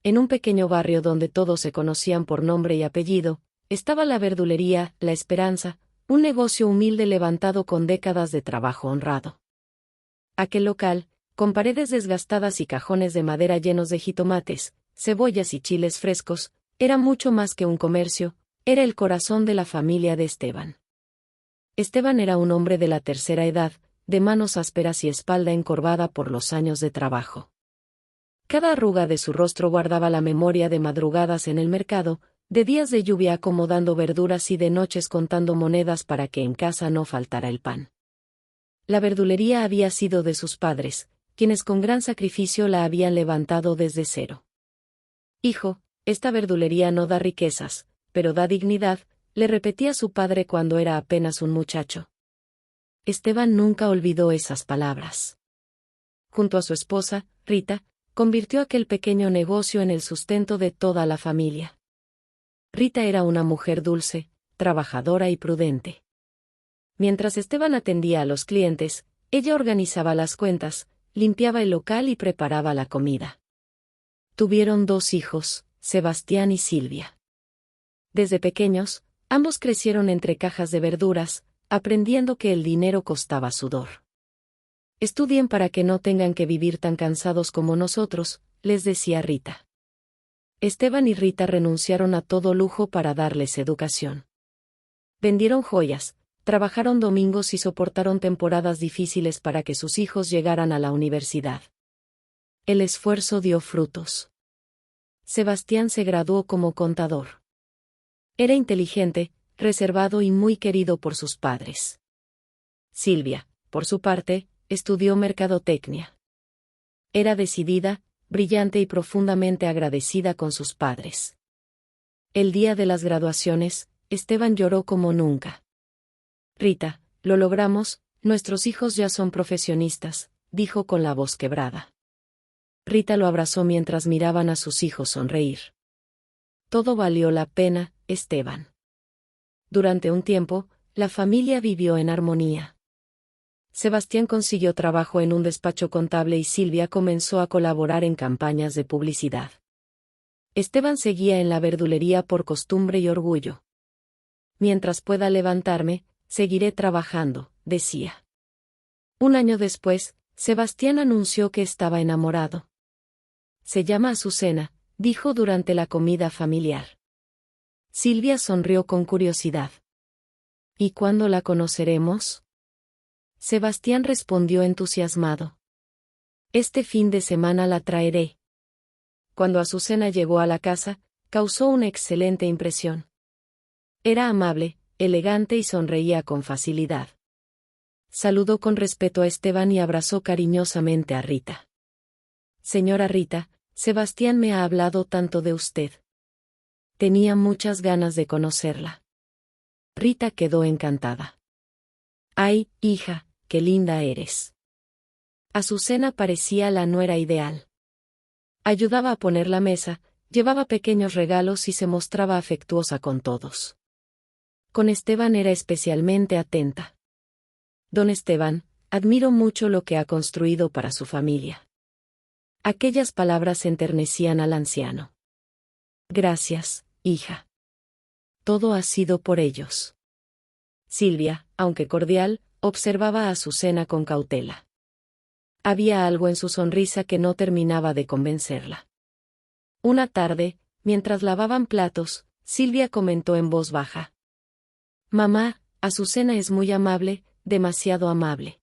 en un pequeño barrio donde todos se conocían por nombre y apellido, estaba la verdulería La Esperanza, un negocio humilde levantado con décadas de trabajo honrado. Aquel local, con paredes desgastadas y cajones de madera llenos de jitomates, cebollas y chiles frescos, era mucho más que un comercio, era el corazón de la familia de Esteban. Esteban era un hombre de la tercera edad, de manos ásperas y espalda encorvada por los años de trabajo. Cada arruga de su rostro guardaba la memoria de madrugadas en el mercado, de días de lluvia acomodando verduras y de noches contando monedas para que en casa no faltara el pan. La verdulería había sido de sus padres, quienes con gran sacrificio la habían levantado desde cero. «Hijo, esta verdulería no da riquezas, pero da dignidad», le repetía su padre cuando era apenas un muchacho. Esteban nunca olvidó esas palabras. Junto a su esposa, Rita, convirtió aquel pequeño negocio en el sustento de toda la familia. Rita era una mujer dulce, trabajadora y prudente. Mientras Esteban atendía a los clientes, ella organizaba las cuentas, limpiaba el local y preparaba la comida. Tuvieron 2 hijos, Sebastián y Silvia. Desde pequeños, ambos crecieron entre cajas de verduras, aprendiendo que el dinero costaba sudor. «Estudien para que no tengan que vivir tan cansados como nosotros», les decía Rita. Esteban y Rita renunciaron a todo lujo para darles educación. Vendieron joyas, trabajaron domingos y soportaron temporadas difíciles para que sus hijos llegaran a la universidad. El esfuerzo dio frutos. Sebastián se graduó como contador. Era inteligente, reservado y muy querido por sus padres. Silvia, por su parte, estudió mercadotecnia. Era decidida, brillante y profundamente agradecida con sus padres. El día de las graduaciones, Esteban lloró como nunca. «Rita, lo logramos, nuestros hijos ya son profesionistas», dijo con la voz quebrada. Rita lo abrazó mientras miraban a sus hijos sonreír. «Todo valió la pena, Esteban». Durante un tiempo, la familia vivió en armonía. Sebastián consiguió trabajo en un despacho contable y Silvia comenzó a colaborar en campañas de publicidad. Esteban seguía en la verdulería por costumbre y orgullo. «Mientras pueda levantarme, seguiré trabajando», decía. Un año después, Sebastián anunció que estaba enamorado. «Se llama Azucena», dijo durante la comida familiar. Silvia sonrió con curiosidad. «¿Y cuándo la conoceremos?». Sebastián respondió entusiasmado. «Este fin de semana la traeré». Cuando Azucena llegó a la casa, causó una excelente impresión. Era amable, elegante y sonreía con facilidad. Saludó con respeto a Esteban y abrazó cariñosamente a Rita. «Señora Rita, Sebastián me ha hablado tanto de usted. Tenía muchas ganas de conocerla». Rita quedó encantada. «Ay, hija, qué linda eres». Azucena parecía la nuera ideal. Ayudaba a poner la mesa, llevaba pequeños regalos y se mostraba afectuosa con todos. Con Esteban era especialmente atenta. «Don Esteban, admiro mucho lo que ha construido para su familia». Aquellas palabras enternecían al anciano. «Gracias, hija. Todo ha sido por ellos». Silvia, aunque cordial, observaba a Azucena con cautela. Había algo en su sonrisa que no terminaba de convencerla. Una tarde, mientras lavaban platos, Silvia comentó en voz baja: «Mamá, Azucena es muy amable, demasiado amable».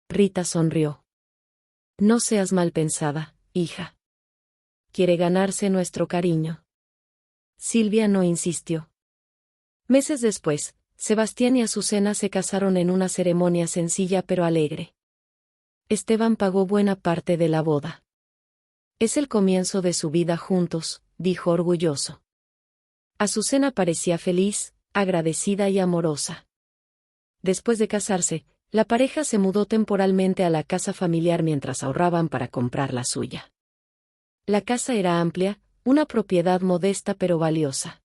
Rita sonrió. «No seas mal pensada, hija. Quiere ganarse nuestro cariño». Silvia no insistió. Meses después, Sebastián y Azucena se casaron en una ceremonia sencilla pero alegre. Esteban pagó buena parte de la boda. «Es el comienzo de su vida juntos», dijo orgulloso. Azucena parecía feliz, agradecida y amorosa. Después de casarse, la pareja se mudó temporalmente a la casa familiar mientras ahorraban para comprar la suya. La casa era amplia, una propiedad modesta pero valiosa.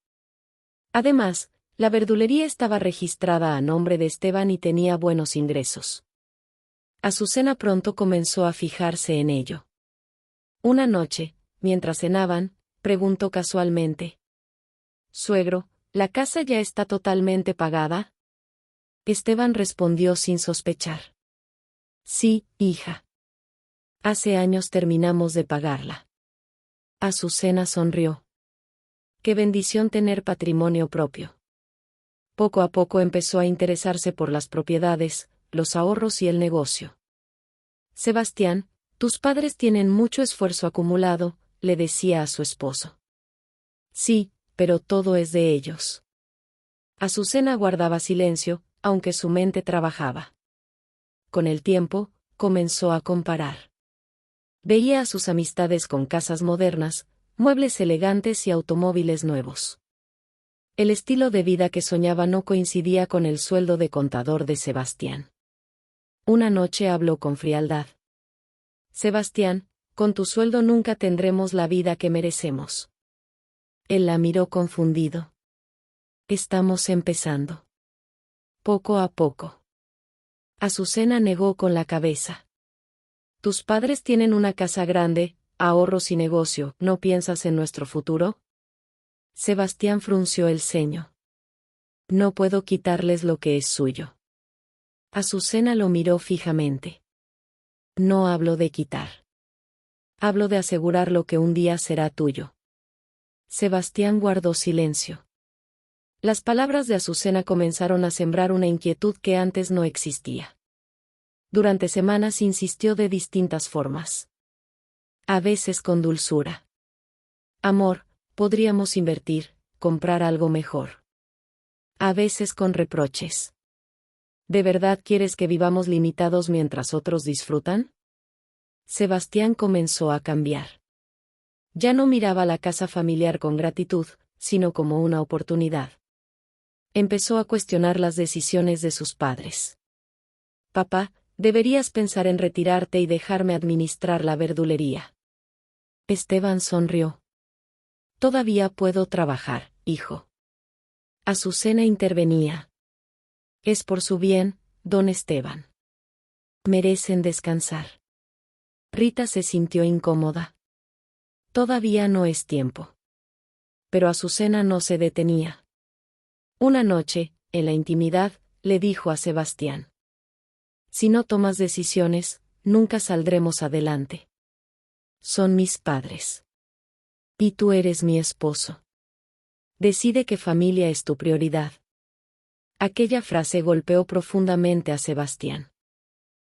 Además, la verdulería estaba registrada a nombre de Esteban y tenía buenos ingresos. Azucena pronto comenzó a fijarse en ello. Una noche, mientras cenaban, preguntó casualmente. «Suegro, ¿la casa ya está totalmente pagada?». Esteban respondió sin sospechar. «Sí, hija. Hace años terminamos de pagarla». Azucena sonrió. Qué bendición tener patrimonio propio. Poco a poco empezó a interesarse por las propiedades, los ahorros y el negocio. «Sebastián, tus padres tienen mucho esfuerzo acumulado», le decía a su esposo. «Sí, pero todo es de ellos». Azucena guardaba silencio, aunque su mente trabajaba. Con el tiempo, comenzó a comparar. Veía a sus amistades con casas modernas, muebles elegantes y automóviles nuevos. El estilo de vida que soñaba no coincidía con el sueldo de contador de Sebastián. Una noche habló con frialdad. «Sebastián, con tu sueldo nunca tendremos la vida que merecemos». Él la miró confundido. «Estamos empezando. Poco a poco». Azucena negó con la cabeza. «Tus padres tienen una casa grande, ahorros y negocio, ¿no piensas en nuestro futuro?». Sebastián frunció el ceño. «No puedo quitarles lo que es suyo». Azucena lo miró fijamente. «No hablo de quitar. Hablo de asegurar lo que un día será tuyo». Sebastián guardó silencio. Las palabras de Azucena comenzaron a sembrar una inquietud que antes no existía. Durante semanas insistió de distintas formas. A veces con dulzura. «Amor, podríamos invertir, comprar algo mejor». A veces con reproches. «¿De verdad quieres que vivamos limitados mientras otros disfrutan?». Sebastián comenzó a cambiar. Ya no miraba la casa familiar con gratitud, sino como una oportunidad. Empezó a cuestionar las decisiones de sus padres. «Papá, deberías pensar en retirarte y dejarme administrar la verdulería». Esteban sonrió. «Todavía puedo trabajar, hijo». Azucena intervenía. «Es por su bien, don Esteban. Merecen descansar». Rita se sintió incómoda. «Todavía no es tiempo». Pero Azucena no se detenía. Una noche, en la intimidad, le dijo a Sebastián: «Si no tomas decisiones, nunca saldremos adelante. Son mis padres. Y tú eres mi esposo. Decide qué familia es tu prioridad». Aquella frase golpeó profundamente a Sebastián.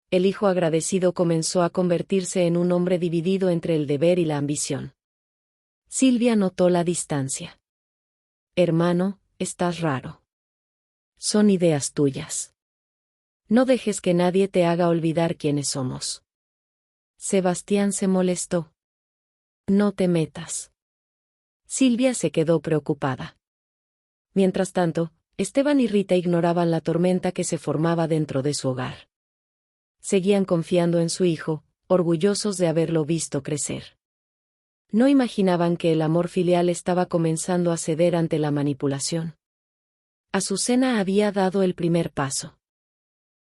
El hijo agradecido comenzó a convertirse en un hombre dividido entre el deber y la ambición. Silvia notó la distancia. «Hermano, estás raro. Son ideas tuyas. No dejes que nadie te haga olvidar quiénes somos». Sebastián se molestó. «No te metas». Silvia se quedó preocupada. Mientras tanto, Esteban y Rita ignoraban la tormenta que se formaba dentro de su hogar. Seguían confiando en su hijo, orgullosos de haberlo visto crecer. No imaginaban que el amor filial estaba comenzando a ceder ante la manipulación. Azucena había dado el primer paso.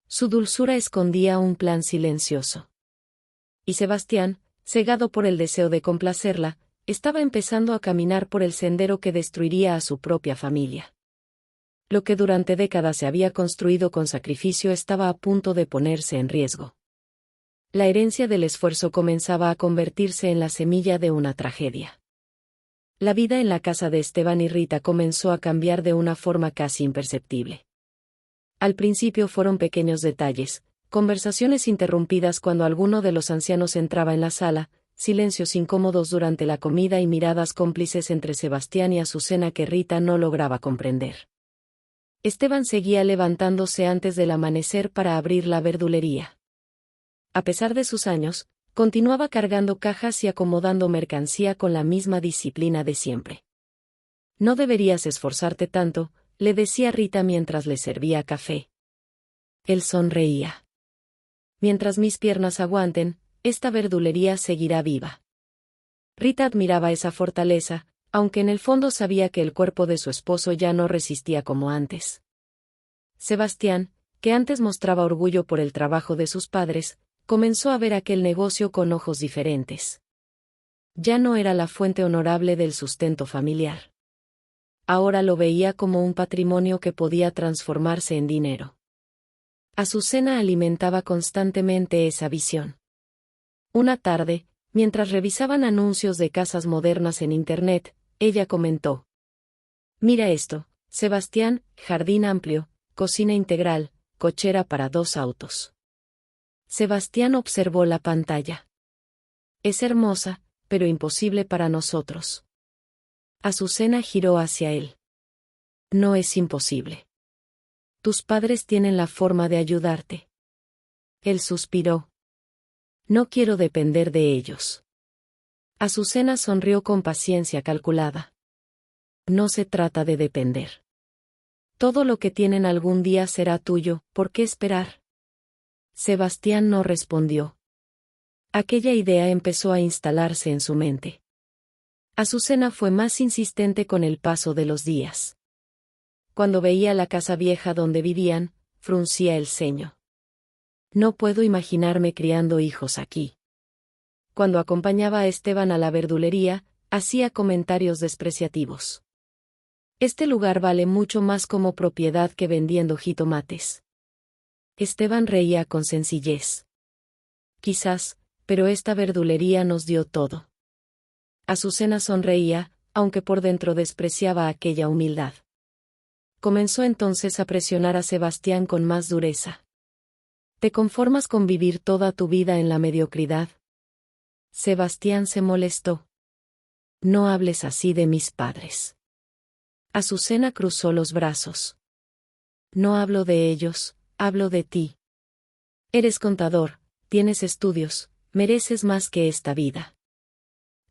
Su dulzura escondía un plan silencioso. Y Sebastián, cegado por el deseo de complacerla, estaba empezando a caminar por el sendero que destruiría a su propia familia. Lo que durante décadas se había construido con sacrificio estaba a punto de ponerse en riesgo. La herencia del esfuerzo comenzaba a convertirse en la semilla de una tragedia. La vida en la casa de Esteban y Rita comenzó a cambiar de una forma casi imperceptible. Al principio fueron pequeños detalles, conversaciones interrumpidas cuando alguno de los ancianos entraba en la sala, silencios incómodos durante la comida y miradas cómplices entre Sebastián y Azucena que Rita no lograba comprender. Esteban seguía levantándose antes del amanecer para abrir la verdulería. A pesar de sus años, continuaba cargando cajas y acomodando mercancía con la misma disciplina de siempre. «No deberías esforzarte tanto», le decía Rita mientras le servía café. Él sonreía. «Mientras mis piernas aguanten, esta verdulería seguirá viva». Rita admiraba esa fortaleza, aunque en el fondo sabía que el cuerpo de su esposo ya no resistía como antes. Sebastián, que antes mostraba orgullo por el trabajo de sus padres, comenzó a ver aquel negocio con ojos diferentes. Ya no era la fuente honorable del sustento familiar. Ahora lo veía como un patrimonio que podía transformarse en dinero. Azucena alimentaba constantemente esa visión. Una tarde, mientras revisaban anuncios de casas modernas en Internet, ella comentó: «Mira esto, Sebastián, jardín amplio, cocina integral, cochera para 2 autos». Sebastián observó la pantalla. «Es hermosa, pero imposible para nosotros». Azucena giró hacia él. «No es imposible. Tus padres tienen la forma de ayudarte». Él suspiró. «No quiero depender de ellos». Azucena sonrió con paciencia calculada. «No se trata de depender. Todo lo que tienen algún día será tuyo, ¿por qué esperar?». Sebastián no respondió. Aquella idea empezó a instalarse en su mente. Azucena fue más insistente con el paso de los días. Cuando veía la casa vieja donde vivían, fruncía el ceño. «No puedo imaginarme criando hijos aquí». Cuando acompañaba a Esteban a la verdulería, hacía comentarios despreciativos. «Este lugar vale mucho más como propiedad que vendiendo jitomates». Esteban reía con sencillez. «Quizás, pero esta verdulería nos dio todo». Azucena sonreía, aunque por dentro despreciaba aquella humildad. Comenzó entonces a presionar a Sebastián con más dureza. «¿Te conformas con vivir toda tu vida en la mediocridad?». Sebastián se molestó. «No hables así de mis padres». Azucena cruzó los brazos. «No hablo de ellos, hablo de ti. Eres contador, tienes estudios, mereces más que esta vida».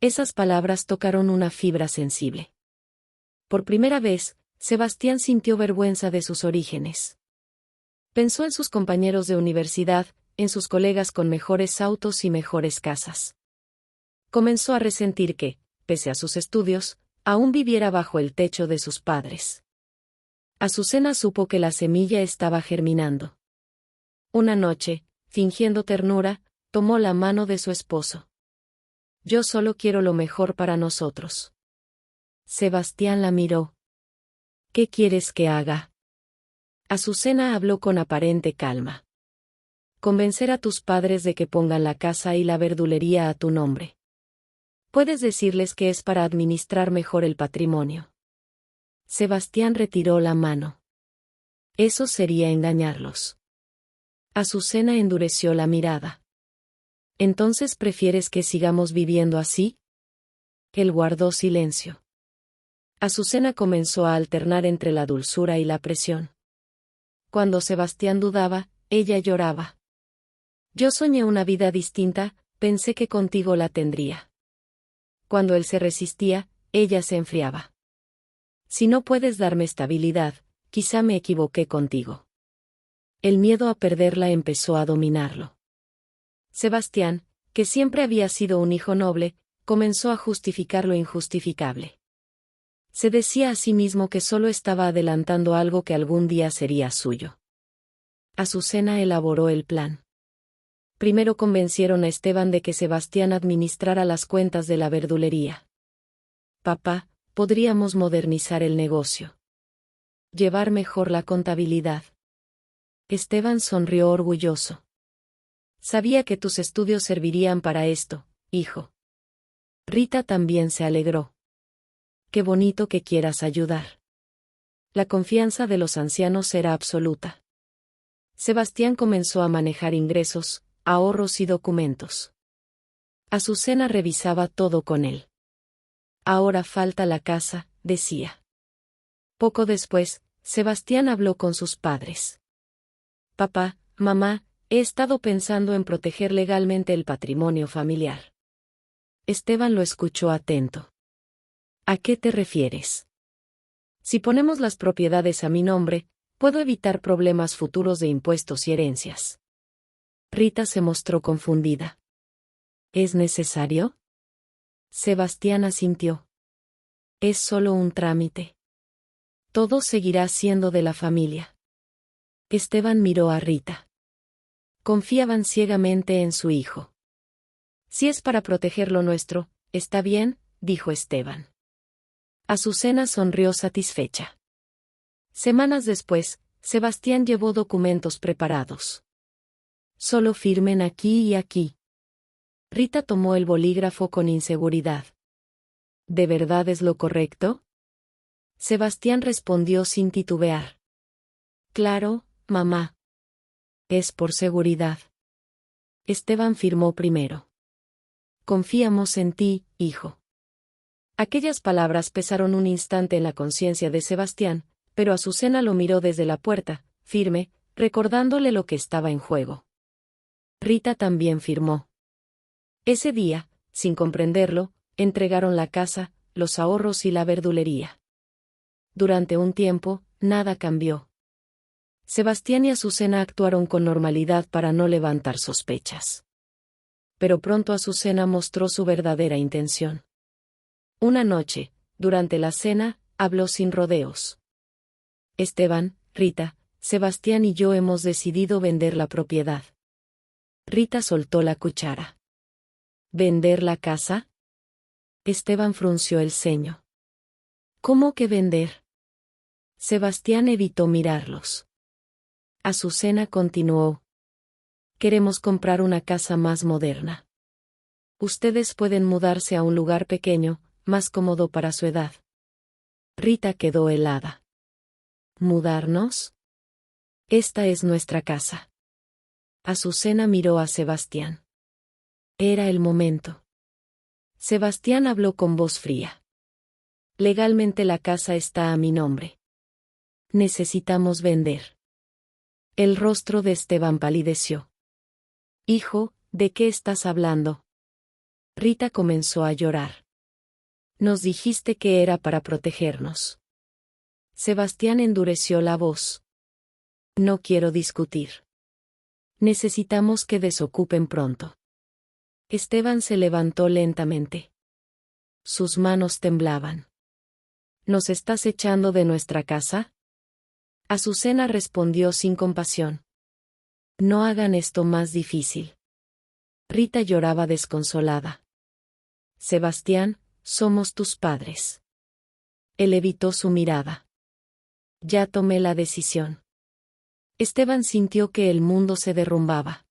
Esas palabras tocaron una fibra sensible. Por primera vez, Sebastián sintió vergüenza de sus orígenes. Pensó en sus compañeros de universidad, en sus colegas con mejores autos y mejores casas. Comenzó a resentir que, pese a sus estudios, aún viviera bajo el techo de sus padres. Azucena supo que la semilla estaba germinando. Una noche, fingiendo ternura, tomó la mano de su esposo. «Yo solo quiero lo mejor para nosotros». Sebastián la miró. «¿Qué quieres que haga?». Azucena habló con aparente calma. «Convencer a tus padres de que pongan la casa y la verdulería a tu nombre. Puedes decirles que es para administrar mejor el patrimonio». Sebastián retiró la mano. «Eso sería engañarlos». Azucena endureció la mirada. «¿Entonces prefieres que sigamos viviendo así?». Él guardó silencio. Azucena comenzó a alternar entre la dulzura y la presión. Cuando Sebastián dudaba, ella lloraba. «Yo soñé una vida distinta, pensé que contigo la tendría». Cuando él se resistía, ella se enfriaba. «Si no puedes darme estabilidad, quizá me equivoqué contigo». El miedo a perderla empezó a dominarlo. Sebastián, que siempre había sido un hijo noble, comenzó a justificar lo injustificable. Se decía a sí mismo que solo estaba adelantando algo que algún día sería suyo. Azucena elaboró el plan. Primero convencieron a Esteban de que Sebastián administrara las cuentas de la verdulería. «Papá, podríamos modernizar el negocio. Llevar mejor la contabilidad». Esteban sonrió orgulloso. «Sabía que tus estudios servirían para esto, hijo». Rita también se alegró. «Qué bonito que quieras ayudar». La confianza de los ancianos era absoluta. Sebastián comenzó a manejar ingresos, ahorros y documentos. Azucena revisaba todo con él. «Ahora falta la casa», decía. Poco después, Sebastián habló con sus padres. «Papá, mamá, he estado pensando en proteger legalmente el patrimonio familiar». Esteban lo escuchó atento. «¿A qué te refieres?». «Si ponemos las propiedades a mi nombre, puedo evitar problemas futuros de impuestos y herencias». Rita se mostró confundida. «¿Es necesario?». Sebastián asintió. «Es solo un trámite. Todo seguirá siendo de la familia». Esteban miró a Rita. Confiaban ciegamente en su hijo. «Si es para proteger lo nuestro, está bien, dijo Esteban. Azucena sonrió satisfecha. Semanas después, Sebastián llevó documentos preparados. Solo firmen aquí y aquí. Rita tomó el bolígrafo con inseguridad. ¿De verdad es lo correcto? Sebastián respondió sin titubear. Claro, mamá. Es por seguridad. Esteban firmó primero. Confiamos en ti, hijo. Aquellas palabras pesaron un instante en la conciencia de Sebastián, pero Azucena lo miró desde la puerta, firme, recordándole lo que estaba en juego. Rita también firmó. Ese día, sin comprenderlo, entregaron la casa, los ahorros y la verdulería. Durante un tiempo, nada cambió. Sebastián y Azucena actuaron con normalidad para no levantar sospechas. Pero pronto Azucena mostró su verdadera intención. Una noche, durante la cena, habló sin rodeos. Esteban, Rita, Sebastián y yo hemos decidido vender la propiedad. Rita soltó la cuchara. ¿Vender la casa? Esteban frunció el ceño. ¿Cómo que vender? Sebastián evitó mirarlos. Azucena continuó. Queremos comprar una casa más moderna. Ustedes pueden mudarse a un lugar pequeño, más cómodo para su edad. Rita quedó helada. ¿Mudarnos? Esta es nuestra casa. Azucena miró a Sebastián. Era el momento. Sebastián habló con voz fría. Legalmente la casa está a mi nombre. Necesitamos vender. El rostro de Esteban palideció. Hijo, ¿de qué estás hablando? Rita comenzó a llorar. Nos dijiste que era para protegernos. Sebastián endureció la voz. No quiero discutir. Necesitamos que desocupen pronto. Esteban se levantó lentamente. Sus manos temblaban. ¿Nos estás echando de nuestra casa? Azucena respondió sin compasión. No hagan esto más difícil. Rita lloraba desconsolada. Sebastián, somos tus padres. Él evitó su mirada. Ya tomé la decisión. Esteban sintió que el mundo se derrumbaba.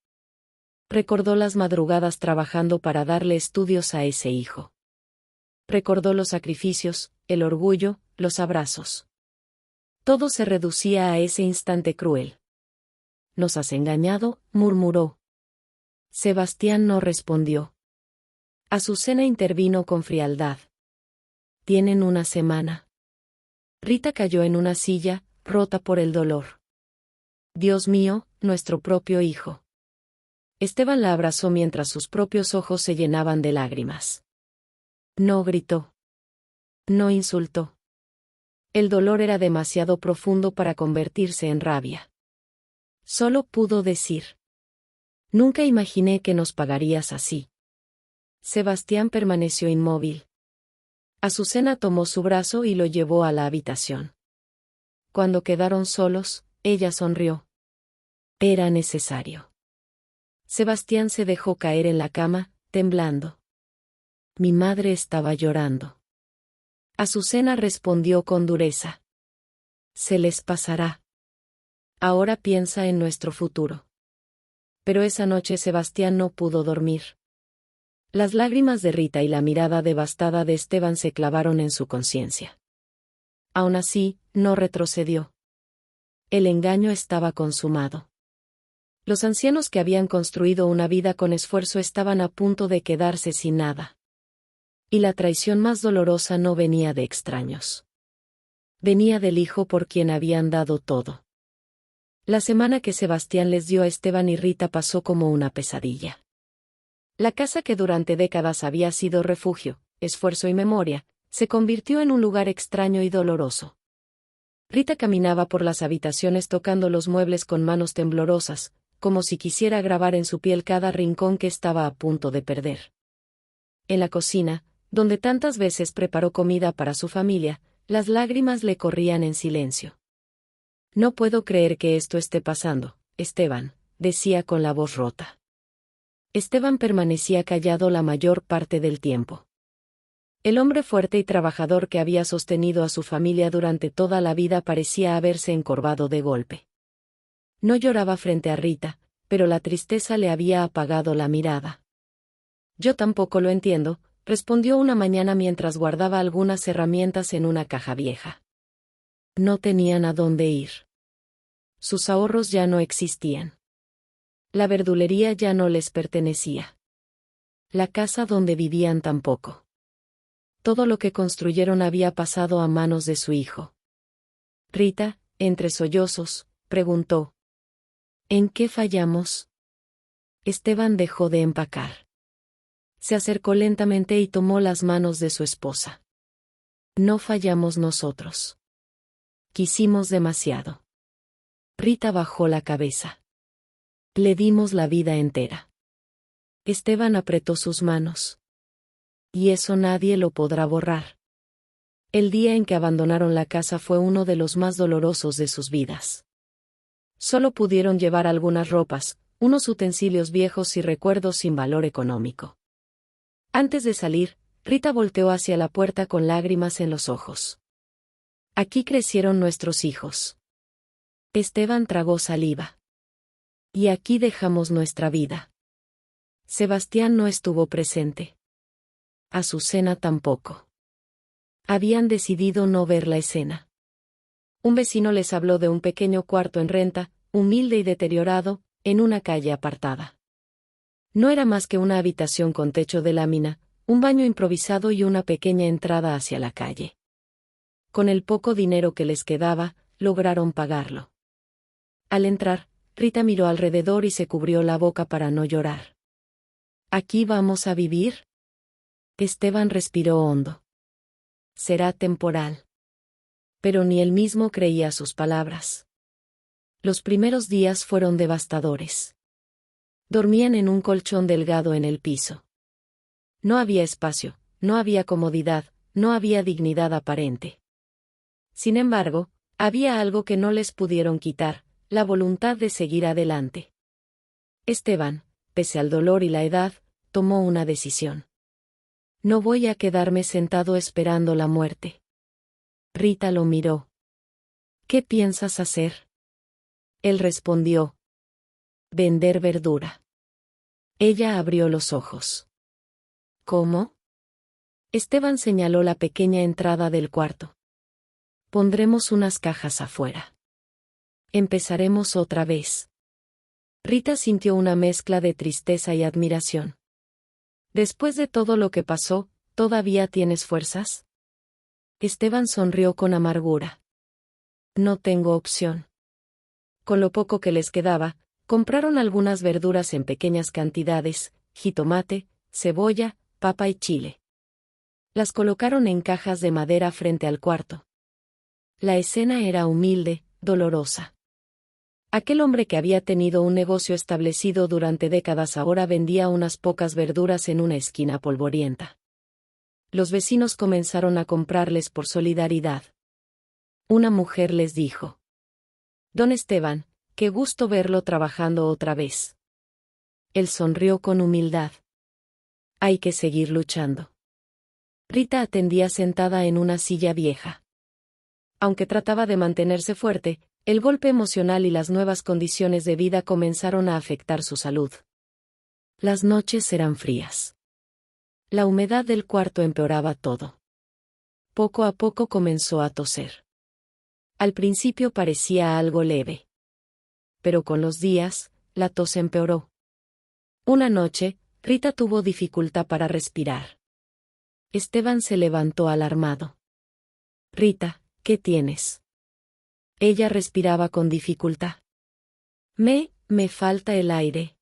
Recordó las madrugadas trabajando para darle estudios a ese hijo. Recordó los sacrificios, el orgullo, los abrazos. Todo se reducía a ese instante cruel. «Nos has engañado», murmuró. Sebastián no respondió. Azucena intervino con frialdad. «Tienen una semana». Rita cayó en una silla, rota por el dolor. «Dios mío, nuestro propio hijo». Esteban la abrazó mientras sus propios ojos se llenaban de lágrimas. No gritó. No insultó. El dolor era demasiado profundo para convertirse en rabia. Solo pudo decir: «Nunca imaginé que nos pagarías así». Sebastián permaneció inmóvil. Azucena tomó su brazo y lo llevó a la habitación. Cuando quedaron solos, ella sonrió. Era necesario. Sebastián se dejó caer en la cama, temblando. Mi madre estaba llorando. Azucena respondió con dureza. Se les pasará. Ahora piensa en nuestro futuro. Pero esa noche Sebastián no pudo dormir. Las lágrimas de Rita y la mirada devastada de Esteban se clavaron en su conciencia. Aún así, no retrocedió. El engaño estaba consumado. Los ancianos que habían construido una vida con esfuerzo estaban a punto de quedarse sin nada. Y la traición más dolorosa no venía de extraños. Venía del hijo por quien habían dado todo. La semana que Sebastián les dio a Esteban y Rita pasó como una pesadilla. La casa que durante décadas había sido refugio, esfuerzo y memoria, se convirtió en un lugar extraño y doloroso. Rita caminaba por las habitaciones tocando los muebles con manos temblorosas, como si quisiera grabar en su piel cada rincón que estaba a punto de perder. En la cocina, donde tantas veces preparó comida para su familia, las lágrimas le corrían en silencio. No puedo creer que esto esté pasando, Esteban, decía con la voz rota. Esteban permanecía callado la mayor parte del tiempo. El hombre fuerte y trabajador que había sostenido a su familia durante toda la vida parecía haberse encorvado de golpe. No lloraba frente a Rita, pero la tristeza le había apagado la mirada. Yo tampoco lo entiendo, respondió una mañana mientras guardaba algunas herramientas en una caja vieja. No tenían a dónde ir. Sus ahorros ya no existían. La verdulería ya no les pertenecía. La casa donde vivían tampoco. Todo lo que construyeron había pasado a manos de su hijo. Rita, entre sollozos, preguntó: ¿En qué fallamos? Esteban dejó de empacar. Se acercó lentamente y tomó las manos de su esposa. No fallamos nosotros. Quisimos demasiado. Rita bajó la cabeza. Le dimos la vida entera. Esteban apretó sus manos. Y eso nadie lo podrá borrar. El día en que abandonaron la casa fue uno de los más dolorosos de sus vidas. Solo pudieron llevar algunas ropas, unos utensilios viejos y recuerdos sin valor económico. Antes de salir, Rita volteó hacia la puerta con lágrimas en los ojos. Aquí crecieron nuestros hijos. Esteban tragó saliva. Y aquí dejamos nuestra vida. Sebastián no estuvo presente. Azucena tampoco. Habían decidido no ver la escena. Un vecino les habló de un pequeño cuarto en renta, humilde y deteriorado, en una calle apartada. No era más que una habitación con techo de lámina, un baño improvisado y una pequeña entrada hacia la calle. Con el poco dinero que les quedaba, lograron pagarlo. Al entrar, Rita miró alrededor y se cubrió la boca para no llorar. ¿Aquí vamos a vivir? Esteban respiró hondo. Será temporal. Pero ni él mismo creía sus palabras. Los primeros días fueron devastadores. Dormían en un colchón delgado en el piso. No había espacio, no había comodidad, no había dignidad aparente. Sin embargo, había algo que no les pudieron quitar, la voluntad de seguir adelante. Esteban, pese al dolor y la edad, tomó una decisión. No voy a quedarme sentado esperando la muerte. Rita lo miró. ¿Qué piensas hacer? Él respondió: vender verdura. Ella abrió los ojos. ¿Cómo? Esteban señaló la pequeña entrada del cuarto. Pondremos unas cajas afuera. Empezaremos otra vez. Rita sintió una mezcla de tristeza y admiración. Después de todo lo que pasó, ¿todavía tienes fuerzas? Esteban sonrió con amargura. No tengo opción. Con lo poco que les quedaba, compraron algunas verduras en pequeñas cantidades, jitomate, cebolla, papa y chile. Las colocaron en cajas de madera frente al cuarto. La escena era humilde, dolorosa. Aquel hombre que había tenido un negocio establecido durante décadas ahora vendía unas pocas verduras en una esquina polvorienta. Los vecinos comenzaron a comprarles por solidaridad. Una mujer les dijo: Don Esteban, qué gusto verlo trabajando otra vez. Él sonrió con humildad. Hay que seguir luchando. Rita atendía sentada en una silla vieja. Aunque trataba de mantenerse fuerte, el golpe emocional y las nuevas condiciones de vida comenzaron a afectar su salud. Las noches eran frías. La humedad del cuarto empeoraba todo. Poco a poco comenzó a toser. Al principio parecía algo leve. Pero con los días, la tos empeoró. Una noche, Rita tuvo dificultad para respirar. Esteban se levantó alarmado. Rita, ¿qué tienes? Ella respiraba con dificultad. Me falta el aire.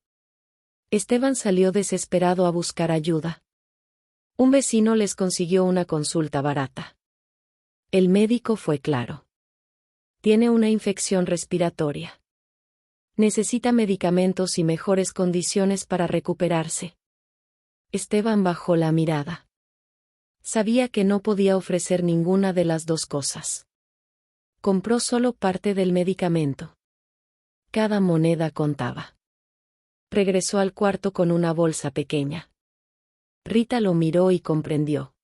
Esteban salió desesperado a buscar ayuda. Un vecino les consiguió una consulta barata. El médico fue claro. Tiene una infección respiratoria. Necesita medicamentos y mejores condiciones para recuperarse. Esteban bajó la mirada. Sabía que no podía ofrecer ninguna de las dos cosas. Compró solo parte del medicamento. Cada moneda contaba. Regresó al cuarto con una bolsa pequeña. Rita lo miró y comprendió.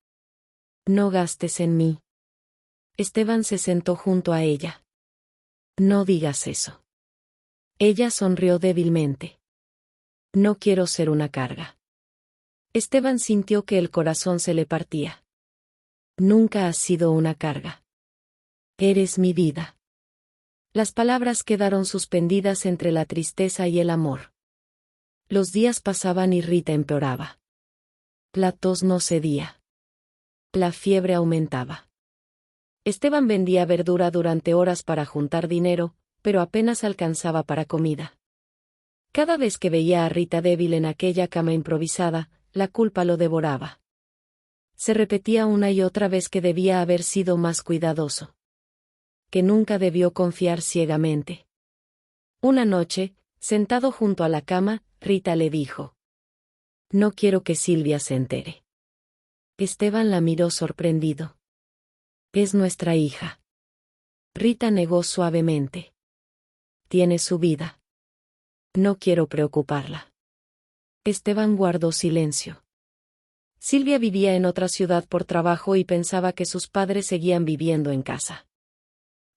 No gastes en mí. Esteban se sentó junto a ella. No digas eso. Ella sonrió débilmente. No quiero ser una carga. Esteban sintió que el corazón se le partía. Nunca has sido una carga. Eres mi vida. Las palabras quedaron suspendidas entre la tristeza y el amor. Los días pasaban y Rita empeoraba. La tos no cedía. La fiebre aumentaba. Esteban vendía verdura durante horas para juntar dinero, pero apenas alcanzaba para comida. Cada vez que veía a Rita débil en aquella cama improvisada, la culpa lo devoraba. Se repetía una y otra vez que debía haber sido más cuidadoso. Que nunca debió confiar ciegamente. Una noche, sentado junto a la cama, Rita le dijo: No quiero que Silvia se entere. Esteban la miró sorprendido. Es nuestra hija. Rita negó suavemente. Tiene su vida. No quiero preocuparla. Esteban guardó silencio. Silvia vivía en otra ciudad por trabajo y pensaba que sus padres seguían viviendo en casa.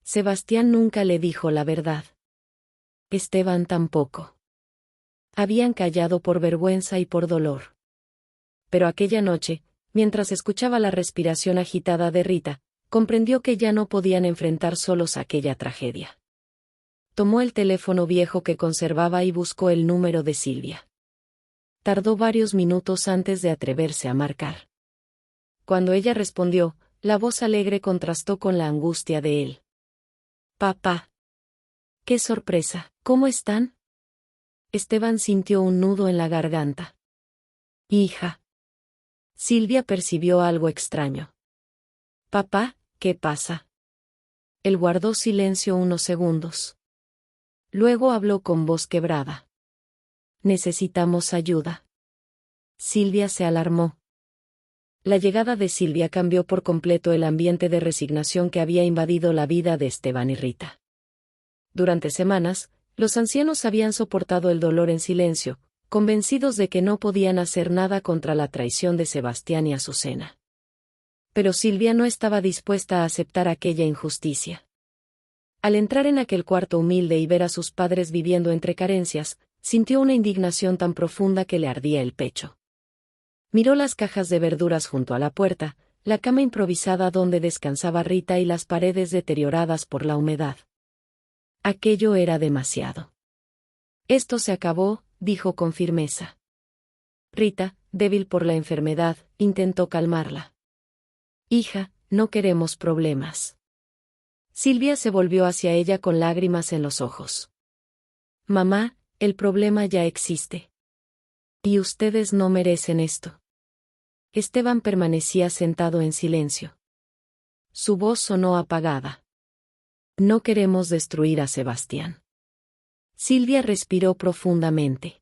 Sebastián nunca le dijo la verdad. Esteban tampoco. Habían callado por vergüenza y por dolor. Pero aquella noche, mientras escuchaba la respiración agitada de Rita, comprendió que ya no podían enfrentar solos aquella tragedia. Tomó el teléfono viejo que conservaba y buscó el número de Silvia. Tardó varios minutos antes de atreverse a marcar. Cuando ella respondió, la voz alegre contrastó con la angustia de él. Papá. ¡Qué sorpresa! ¿Cómo están? Esteban sintió un nudo en la garganta. Hija. Silvia percibió algo extraño. Papá, ¿qué pasa? Él guardó silencio unos segundos. Luego habló con voz quebrada. Necesitamos ayuda. Silvia se alarmó. La llegada de Silvia cambió por completo el ambiente de resignación que había invadido la vida de Esteban y Rita. Durante semanas, los ancianos habían soportado el dolor en silencio, convencidos de que no podían hacer nada contra la traición de Sebastián y Azucena. Pero Silvia no estaba dispuesta a aceptar aquella injusticia. Al entrar en aquel cuarto humilde y ver a sus padres viviendo entre carencias, sintió una indignación tan profunda que le ardía el pecho. Miró las cajas de verduras junto a la puerta, la cama improvisada donde descansaba Rita y las paredes deterioradas por la humedad. Aquello era demasiado. Esto se acabó, dijo con firmeza. Rita, débil por la enfermedad, intentó calmarla. Hija, no queremos problemas. Silvia se volvió hacia ella con lágrimas en los ojos. Mamá, el problema ya existe. Y ustedes no merecen esto. Esteban permanecía sentado en silencio. Su voz sonó apagada. No queremos destruir a Sebastián. Silvia respiró profundamente.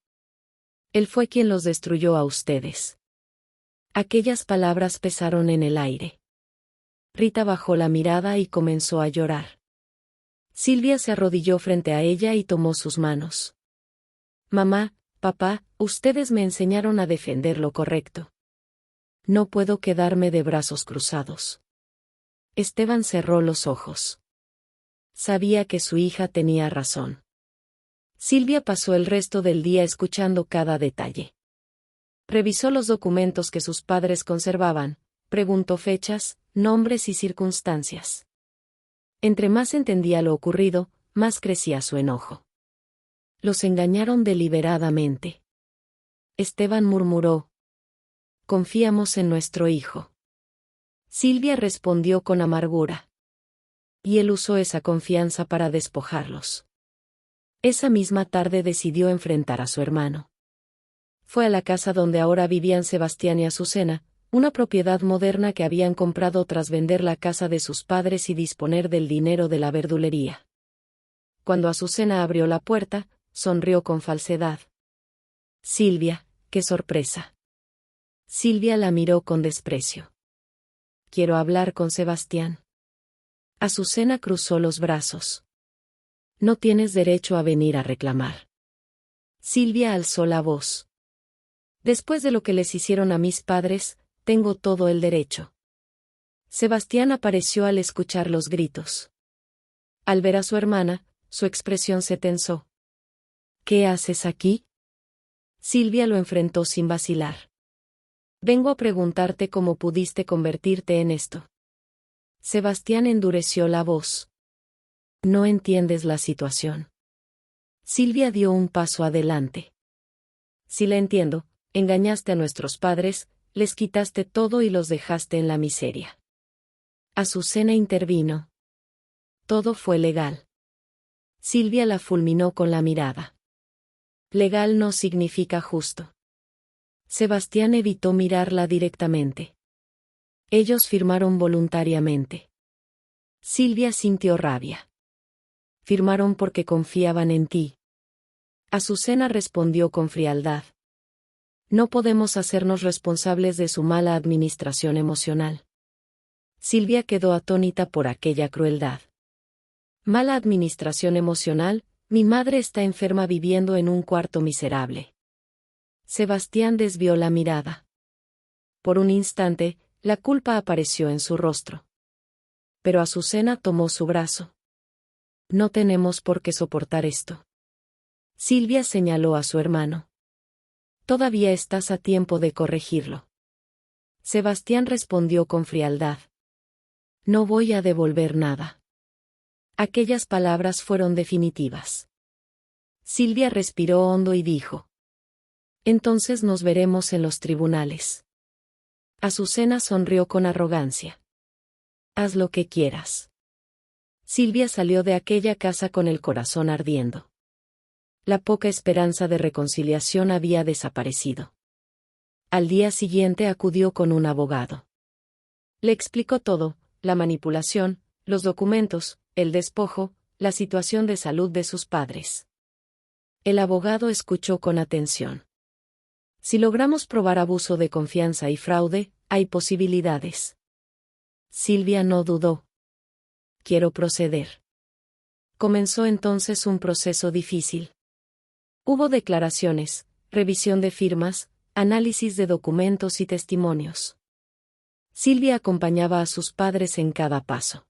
Él fue quien los destruyó a ustedes. Aquellas palabras pesaron en el aire. Rita bajó la mirada y comenzó a llorar. Silvia se arrodilló frente a ella y tomó sus manos. Mamá, papá, ustedes me enseñaron a defender lo correcto. No puedo quedarme de brazos cruzados. Esteban cerró los ojos. Sabía que su hija tenía razón. Silvia pasó el resto del día escuchando cada detalle. Revisó los documentos que sus padres conservaban, preguntó fechas, nombres y circunstancias. Entre más entendía lo ocurrido, más crecía su enojo. Los engañaron deliberadamente. Esteban murmuró. Confiamos en nuestro hijo. Silvia respondió con amargura. Y él usó esa confianza para despojarlos. Esa misma tarde decidió enfrentar a su hermano. Fue a la casa donde ahora vivían Sebastián y Azucena, una propiedad moderna que habían comprado tras vender la casa de sus padres y disponer del dinero de la verdulería. Cuando Azucena abrió la puerta, sonrió con falsedad. Silvia, qué sorpresa. Silvia la miró con desprecio. Quiero hablar con Sebastián. Azucena cruzó los brazos. No tienes derecho a venir a reclamar. Silvia alzó la voz. Después de lo que les hicieron a mis padres, tengo todo el derecho. Sebastián apareció al escuchar los gritos. Al ver a su hermana, su expresión se tensó. ¿Qué haces aquí? Silvia lo enfrentó sin vacilar. Vengo a preguntarte cómo pudiste convertirte en esto. Sebastián endureció la voz. No entiendes la situación. Silvia dio un paso adelante. Si la entiendo, engañaste a nuestros padres, les quitaste todo y los dejaste en la miseria. Azucena intervino. Todo fue legal. Silvia la fulminó con la mirada. Legal no significa justo. Sebastián evitó mirarla directamente. Ellos firmaron voluntariamente. Silvia sintió rabia. Firmaron porque confiaban en ti. Azucena respondió con frialdad. No podemos hacernos responsables de su mala administración emocional. Silvia quedó atónita por aquella crueldad. Mala administración emocional, mi madre está enferma viviendo en un cuarto miserable. Sebastián desvió la mirada. Por un instante, la culpa apareció en su rostro. Pero Azucena tomó su brazo. No tenemos por qué soportar esto. Silvia señaló a su hermano. Todavía estás a tiempo de corregirlo. Sebastián respondió con frialdad. No voy a devolver nada. Aquellas palabras fueron definitivas. Silvia respiró hondo y dijo. Entonces nos veremos en los tribunales. Azucena sonrió con arrogancia. Haz lo que quieras. Silvia salió de aquella casa con el corazón ardiendo. La poca esperanza de reconciliación había desaparecido. Al día siguiente acudió con un abogado. Le explicó todo, la manipulación, los documentos, el despojo, la situación de salud de sus padres. El abogado escuchó con atención. Si logramos probar abuso de confianza y fraude, hay posibilidades. Silvia no dudó. Quiero proceder. Comenzó entonces un proceso difícil. Hubo declaraciones, revisión de firmas, análisis de documentos y testimonios. Silvia acompañaba a sus padres en cada paso.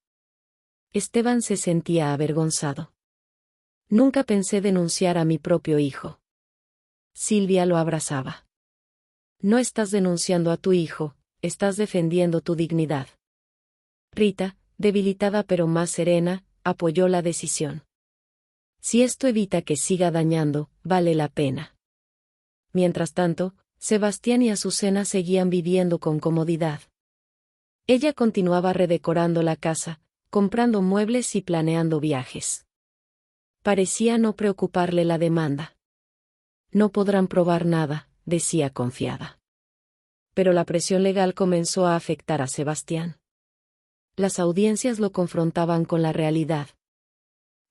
Esteban se sentía avergonzado. Nunca pensé denunciar a mi propio hijo. Silvia lo abrazaba. No estás denunciando a tu hijo, estás defendiendo tu dignidad. Rita, debilitada pero más serena, apoyó la decisión. Si esto evita que siga dañando, vale la pena. Mientras tanto, Sebastián y Azucena seguían viviendo con comodidad. Ella continuaba redecorando la casa, comprando muebles y planeando viajes. Parecía no preocuparle la demanda. No podrán probar nada, decía confiada. Pero la presión legal comenzó a afectar a Sebastián. Las audiencias lo confrontaban con la realidad.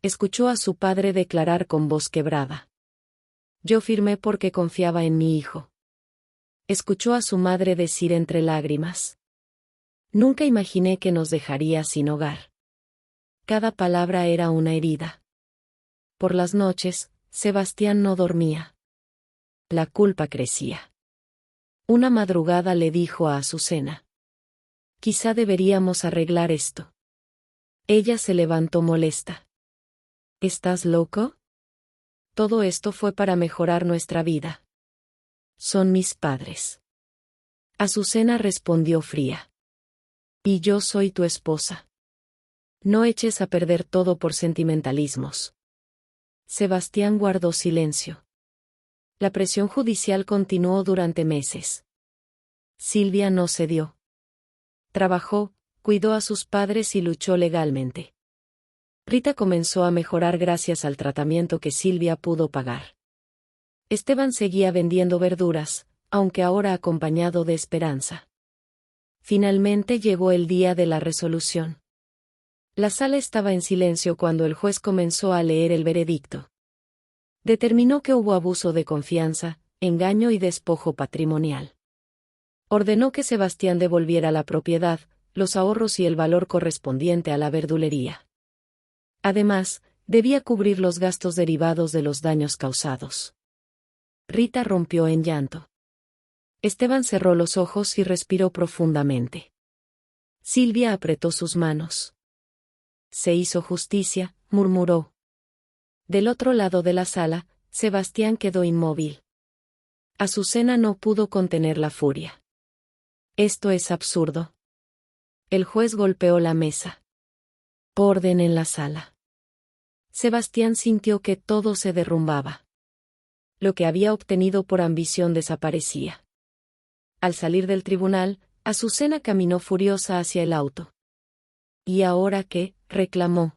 Escuchó a su padre declarar con voz quebrada. Yo firmé porque confiaba en mi hijo. Escuchó a su madre decir entre lágrimas. Nunca imaginé que nos dejaría sin hogar. Cada palabra era una herida. Por las noches, Sebastián no dormía. La culpa crecía. Una madrugada le dijo a Azucena. Quizá deberíamos arreglar esto. Ella se levantó molesta. ¿Estás loco? Todo esto fue para mejorar nuestra vida. Son mis padres. Azucena respondió fría. Y yo soy tu esposa. No eches a perder todo por sentimentalismos. Sebastián guardó silencio. La presión judicial continuó durante meses. Silvia no cedió. Trabajó, cuidó a sus padres y luchó legalmente. Rita comenzó a mejorar gracias al tratamiento que Silvia pudo pagar. Esteban seguía vendiendo verduras, aunque ahora acompañado de esperanza. Finalmente llegó el día de la resolución. La sala estaba en silencio cuando el juez comenzó a leer el veredicto. Determinó que hubo abuso de confianza, engaño y despojo patrimonial. Ordenó que Sebastián devolviera la propiedad, los ahorros y el valor correspondiente a la verdulería. Además, debía cubrir los gastos derivados de los daños causados. Rita rompió en llanto. Esteban cerró los ojos y respiró profundamente. Silvia apretó sus manos. Se hizo justicia, murmuró. Del otro lado de la sala, Sebastián quedó inmóvil. Azucena no pudo contener la furia. Esto es absurdo. El juez golpeó la mesa. Orden en la sala. Sebastián sintió que todo se derrumbaba. Lo que había obtenido por ambición desaparecía. Al salir del tribunal, Azucena caminó furiosa hacia el auto. ¿Y ahora qué?, reclamó.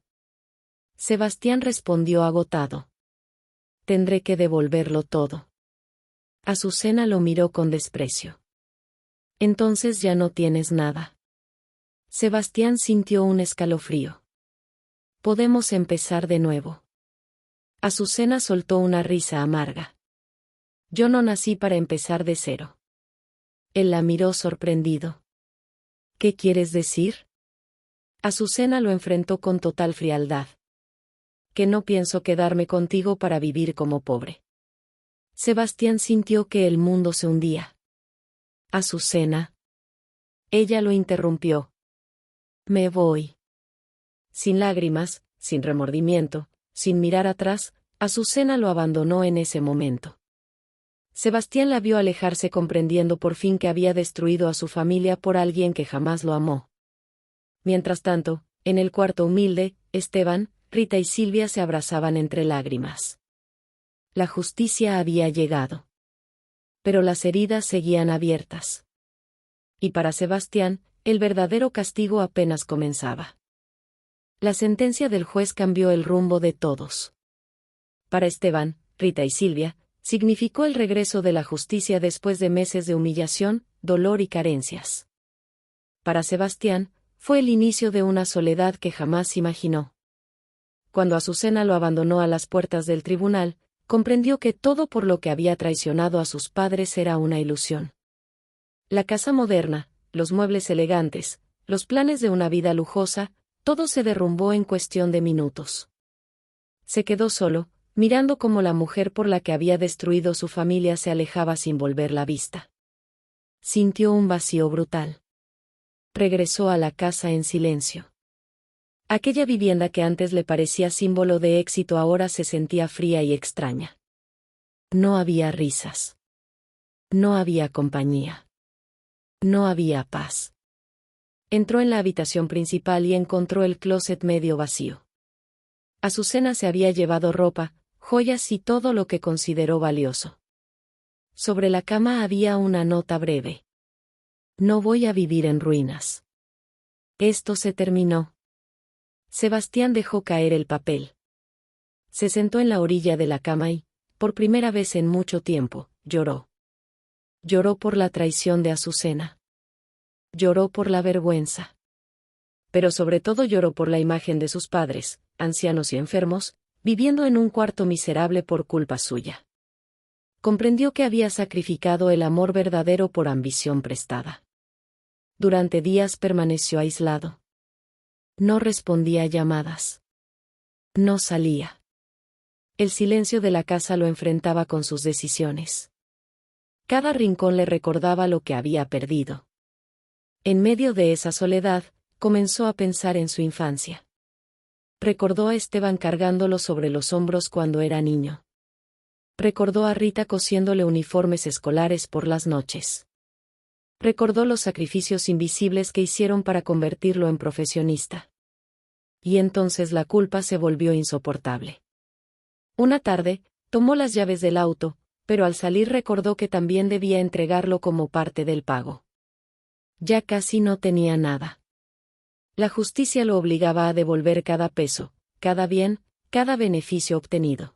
Sebastián respondió agotado. Tendré que devolverlo todo. Azucena lo miró con desprecio. Entonces ya no tienes nada. Sebastián sintió un escalofrío. Podemos empezar de nuevo. Azucena soltó una risa amarga. Yo no nací para empezar de cero. Él la miró sorprendido. ¿Qué quieres decir? Azucena lo enfrentó con total frialdad. Que no pienso quedarme contigo para vivir como pobre. Sebastián sintió que el mundo se hundía. Azucena. Ella lo interrumpió. Me voy. Sin lágrimas, sin remordimiento, sin mirar atrás, Azucena lo abandonó en ese momento. Sebastián la vio alejarse comprendiendo por fin que había destruido a su familia por alguien que jamás lo amó. Mientras tanto, en el cuarto humilde, Esteban, Rita y Silvia se abrazaban entre lágrimas. La justicia había llegado. Pero las heridas seguían abiertas. Y para Sebastián, el verdadero castigo apenas comenzaba. La sentencia del juez cambió el rumbo de todos. Para Esteban, Rita y Silvia, significó el regreso de la justicia después de meses de humillación, dolor y carencias. Para Sebastián, fue el inicio de una soledad que jamás imaginó. Cuando Azucena lo abandonó a las puertas del tribunal, comprendió que todo por lo que había traicionado a sus padres era una ilusión. La casa moderna, los muebles elegantes, los planes de una vida lujosa, todo se derrumbó en cuestión de minutos. Se quedó solo, mirando cómo la mujer por la que había destruido su familia se alejaba sin volver la vista. Sintió un vacío brutal. Regresó a la casa en silencio. Aquella vivienda que antes le parecía símbolo de éxito ahora se sentía fría y extraña. No había risas. No había compañía. No había paz. Entró en la habitación principal y encontró el closet medio vacío. Azucena se había llevado ropa, joyas y todo lo que consideró valioso. Sobre la cama había una nota breve. No voy a vivir en ruinas. Esto se terminó. Sebastián dejó caer el papel. Se sentó en la orilla de la cama y, por primera vez en mucho tiempo, lloró. Lloró por la traición de Azucena. Lloró por la vergüenza. Pero sobre todo lloró por la imagen de sus padres, ancianos y enfermos, viviendo en un cuarto miserable por culpa suya. Comprendió que había sacrificado el amor verdadero por ambición prestada. Durante días permaneció aislado. No respondía a llamadas. No salía. El silencio de la casa lo enfrentaba con sus decisiones. Cada rincón le recordaba lo que había perdido. En medio de esa soledad, comenzó a pensar en su infancia. Recordó a Esteban cargándolo sobre los hombros cuando era niño. Recordó a Rita cosiéndole uniformes escolares por las noches. Recordó los sacrificios invisibles que hicieron para convertirlo en profesionista. Y entonces la culpa se volvió insoportable. Una tarde, tomó las llaves del auto, pero al salir recordó que también debía entregarlo como parte del pago. Ya casi no tenía nada. La justicia lo obligaba a devolver cada peso, cada bien, cada beneficio obtenido.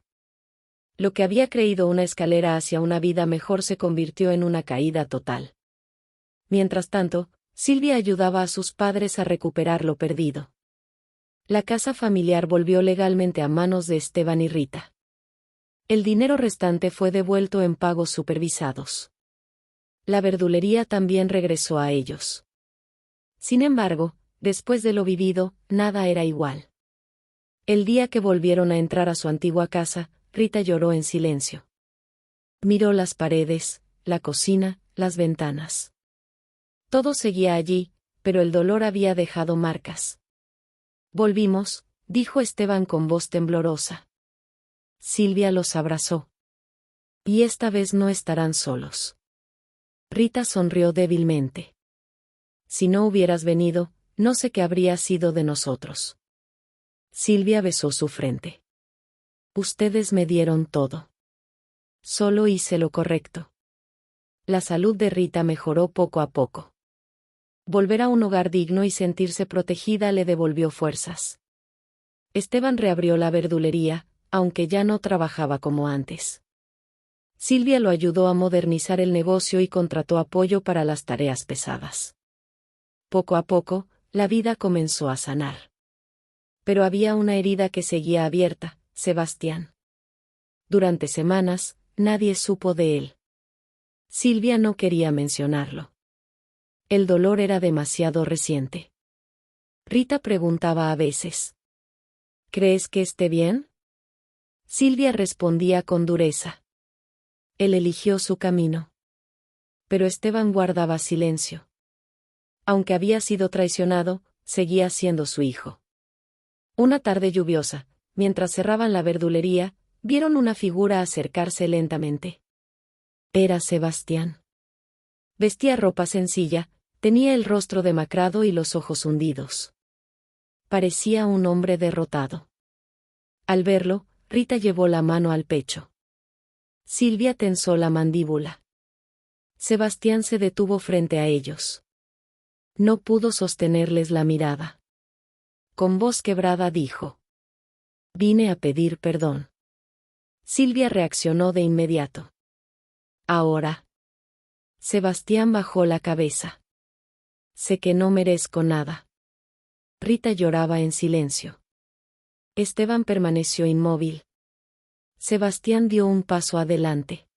Lo que había creído una escalera hacia una vida mejor se convirtió en una caída total. Mientras tanto, Silvia ayudaba a sus padres a recuperar lo perdido. La casa familiar volvió legalmente a manos de Esteban y Rita. El dinero restante fue devuelto en pagos supervisados. La verdulería también regresó a ellos. Sin embargo, después de lo vivido, nada era igual. El día que volvieron a entrar a su antigua casa, Rita lloró en silencio. Miró las paredes, la cocina, las ventanas. Todo seguía allí, pero el dolor había dejado marcas. Volvimos, dijo Esteban con voz temblorosa. Silvia los abrazó. Y esta vez no estarán solos. Rita sonrió débilmente. Si no hubieras venido, no sé qué habría sido de nosotros. Silvia besó su frente. Ustedes me dieron todo. Solo hice lo correcto. La salud de Rita mejoró poco a poco. Volver a un hogar digno y sentirse protegida le devolvió fuerzas. Esteban reabrió la verdulería, aunque ya no trabajaba como antes. Silvia lo ayudó a modernizar el negocio y contrató apoyo para las tareas pesadas. Poco a poco, la vida comenzó a sanar. Pero había una herida que seguía abierta, Sebastián. Durante semanas, nadie supo de él. Silvia no quería mencionarlo. El dolor era demasiado reciente. Rita preguntaba a veces. ¿Crees que esté bien? Silvia respondía con dureza. Él eligió su camino. Pero Esteban guardaba silencio. Aunque había sido traicionado, seguía siendo su hijo. Una tarde lluviosa, mientras cerraban la verdulería, vieron una figura acercarse lentamente. Era Sebastián. Vestía ropa sencilla, tenía el rostro demacrado y los ojos hundidos. Parecía un hombre derrotado. Al verlo, Rita llevó la mano al pecho. Silvia tensó la mandíbula. Sebastián se detuvo frente a ellos. No pudo sostenerles la mirada. Con voz quebrada dijo: Vine a pedir perdón. Silvia reaccionó de inmediato. Ahora. Sebastián bajó la cabeza. Sé que no merezco nada. Rita lloraba en silencio. Esteban permaneció inmóvil. Sebastián dio un paso adelante.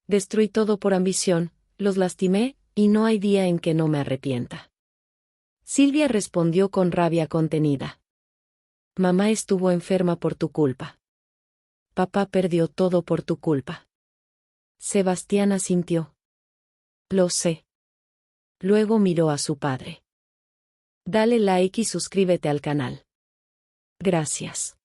Destruí todo por ambición, los lastimé, y no hay día en que no me arrepienta. Silvia respondió con rabia contenida. Mamá estuvo enferma por tu culpa. Papá perdió todo por tu culpa. Sebastián asintió. Lo sé. Luego miró a su padre. Dale like y suscríbete al canal. Gracias.